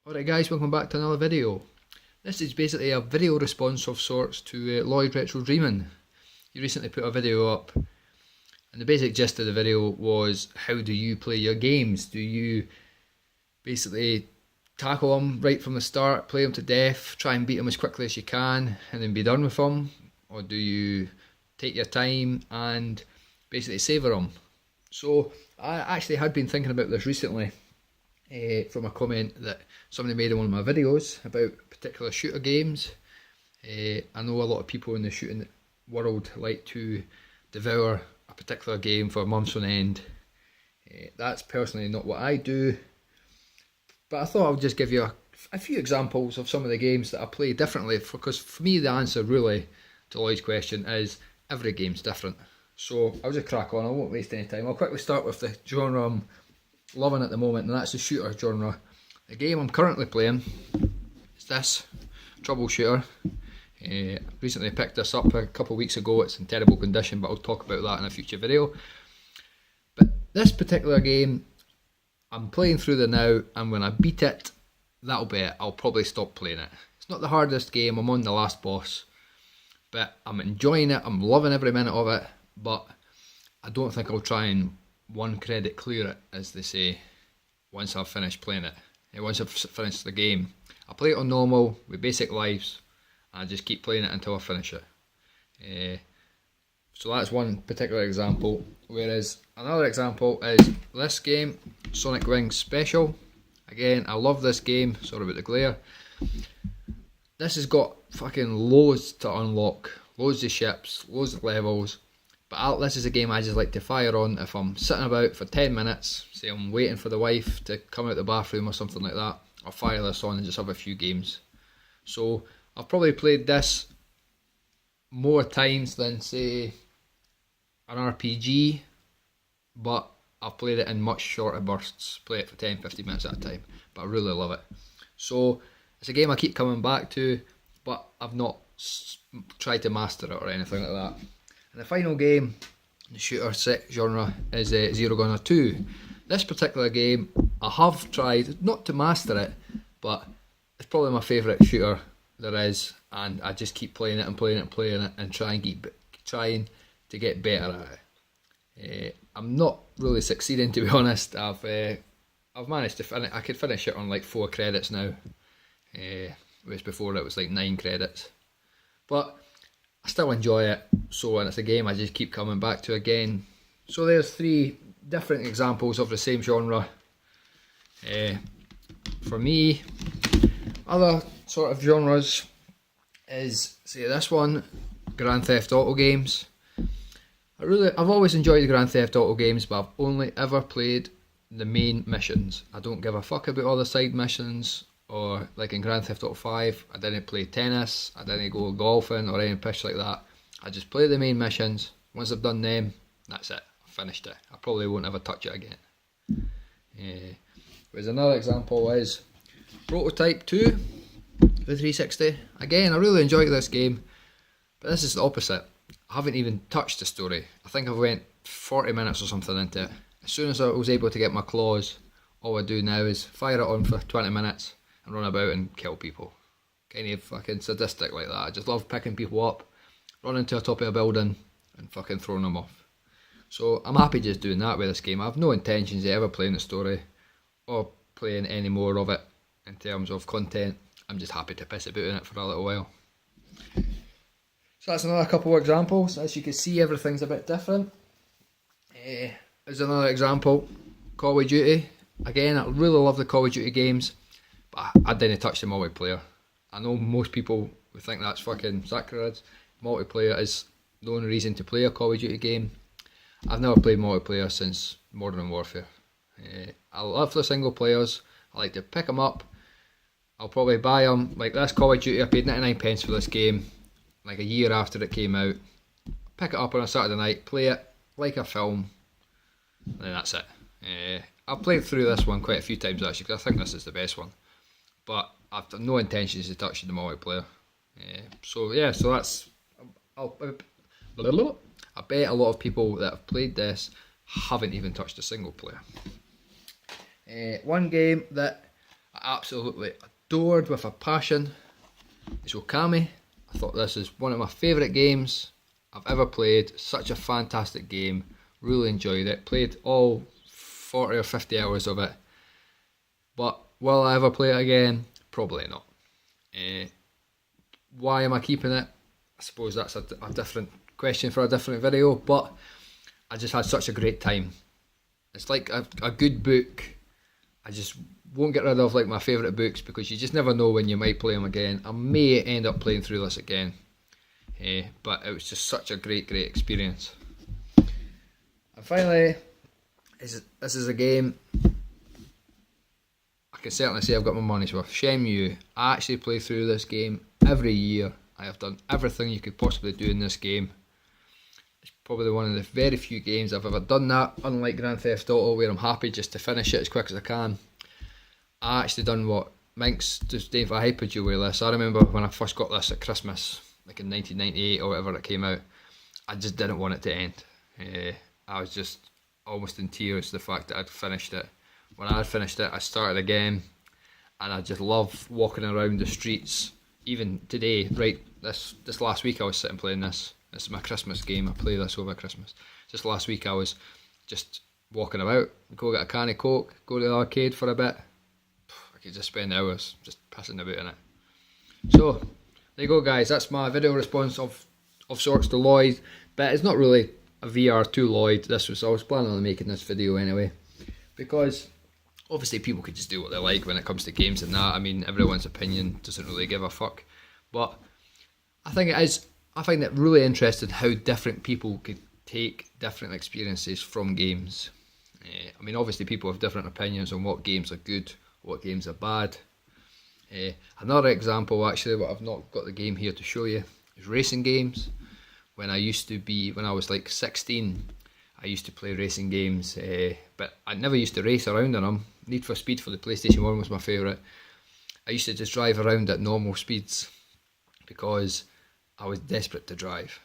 Alright guys, welcome back to another video. This is basically a video response of sorts to Lloyd Retrodreaming. He recently put a video up and the basic gist of the video was, how do you play your games? Do you basically tackle them right from the start, play them to death, try and beat them as quickly as you can and then be done with them? Or do you take your time and basically savour them? So I actually had been thinking about this recently from a comment that somebody made in one of my videos about particular shooter games. I know a lot of people in the shooting world like to devour a particular game for months on end. That's personally not what I do, but I thought I would just give you a few examples of some of the games that I play differently, because for me the answer really to Lloyd's question is every game's different. So I'll just crack on, I won't waste any time. I'll quickly start with the genre I'm loving at the moment, and that's the shooter genre. The game I'm currently playing is this troubleshooter. Recently picked this up a couple of weeks ago. It's in terrible condition, but I'll talk about that in a future video. But this particular game, I'm playing through the now, and when I beat it, that'll be it. I'll probably stop playing it. It's not the hardest game, I'm on the last boss, but I'm enjoying it, I'm loving every minute of it, but I don't think I'll try and one credit clear it, as they say, once I've finished playing it. Once I've finished the game, I play it on normal with basic lives and I just keep playing it until I finish it. So that's one particular example, whereas another example is this game, Sonic Wings Special. Again, I love this game, sorry about the glare. This has got fucking loads to unlock, loads of ships, loads of levels. But this is a game I just like to fire on if I'm sitting about for 10 minutes, say I'm waiting for the wife to come out the bathroom or something like that. I'll fire this on and just have a few games. So I've probably played this more times than, say, an RPG, but I've played it in much shorter bursts. Play it for 10-15 minutes at a time, but I really love it. So it's a game I keep coming back to, but I've not tried to master it or anything like that. And the final game in the shooter genre is Zero Gunner 2. This particular game I have tried, not to master it, but it's probably my favourite shooter there is, and I just keep playing it and playing it and playing it and trying to get better at it. I'm not really succeeding, to be honest. I've managed to finish. I could finish it on like 4 credits now, whereas before it was like 9 credits. But I still enjoy it, so and it's a game I just keep coming back to again. So there's 3 different examples of the same genre. For me, other sort of genres is, say, this one, Grand Theft Auto games. I've always enjoyed the Grand Theft Auto games, but I've only ever played the main missions. I don't give a fuck about all the side missions. Or like in Grand Theft Auto 5, I didn't play tennis, I didn't go golfing or any pish like that. I just play the main missions. Once I've done them, that's it, I've finished it. I probably won't ever touch it again. Whereas another example is Prototype 2 for 360. Again, I really enjoyed this game, but this is the opposite. I haven't even touched the story. I think I went 40 minutes or something into it. As soon as I was able to get my claws, all I do now is fire it on for 20 minutes and run about and kill people. Kind of fucking sadistic like that. I just love picking people up, running to the top of a building and fucking throwing them off. So I'm happy just doing that with this game. I have no intentions of ever playing the story or playing any more of it in terms of content. I'm just happy to piss about in it for a little while. So that's another couple of examples. As you can see, everything's a bit different. There's another example, Call of Duty. Again, I really love the Call of Duty games, but I didn't touch the multiplayer. I know most people would think that's fucking sacrilege. Multiplayer is the only reason to play a Call of Duty game. I've never played multiplayer since Modern Warfare. I love the single players. I like to pick them up. I'll probably buy them. Like this Call of Duty, I paid 99p for this game, like a year after it came out. Pick it up on a Saturday night, play it like a film, and then that's it. I've played through this one quite a few times actually, because I think this is the best one. But I've got no intentions of touching the multiplayer. So that's... I bet a lot of people that have played this haven't even touched a single player. One game that I absolutely adored with a passion is Okami. I thought this is one of my favourite games I've ever played. Such a fantastic game. Really enjoyed it. Played all 40 or 50 hours of it. But will I ever play it again? Probably not. Why am I keeping it? I suppose that's a different question for a different video, but I just had such a great time. It's like a good book. I just won't get rid of like my favourite books, because you just never know when you might play them again. I may end up playing through this again, but it was just such a great experience. And finally, this is a game I can certainly say I've got my money's worth. Shenmue. I actually play through this game every year. I have done everything you could possibly do in this game. It's probably one of the very few games I've ever done that, unlike Grand Theft Auto, where I'm happy just to finish it as quick as I can. I actually done what Minx just did for Hyperdual with this. I remember when I first got this at Christmas, like in 1998 or whatever it came out, I just didn't want it to end. I was just almost in tears, the fact that I'd finished it. When I had finished it, I started again, and I just love walking around the streets. Even today, right, this last week I was sitting playing this. This is my Christmas game. I play this over Christmas. Just last week I was just walking about, go get a can of Coke, go to the arcade for a bit. I could just spend hours just pissing about in it. So, there you go guys, that's my video response of sorts to Lloyd, but it's not really a VR to Lloyd. I was planning on making this video anyway, because obviously people could just do what they like when it comes to games and that. I mean, everyone's opinion doesn't really give a fuck, but I find it really interesting how different people could take different experiences from games. I mean, obviously people have different opinions on what games are good, what games are bad. Another example, actually, what I've not got the game here to show you, is racing games. When I was like 16, I used to play racing games, but I never used to race around in them. Need for Speed for the PlayStation 1 was my favourite. I used to just drive around at normal speeds because I was desperate to drive,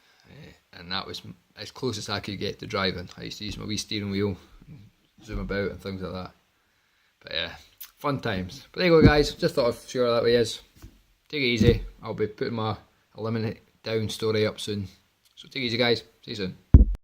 and that was as close as I could get to driving. I used to use my wee steering wheel, zoom about and things like that. But yeah, fun times. But there you go guys, just thought I'd share that with you. Take it easy. I'll be putting my Eliminate Down story up soon. So take it easy guys, see you soon.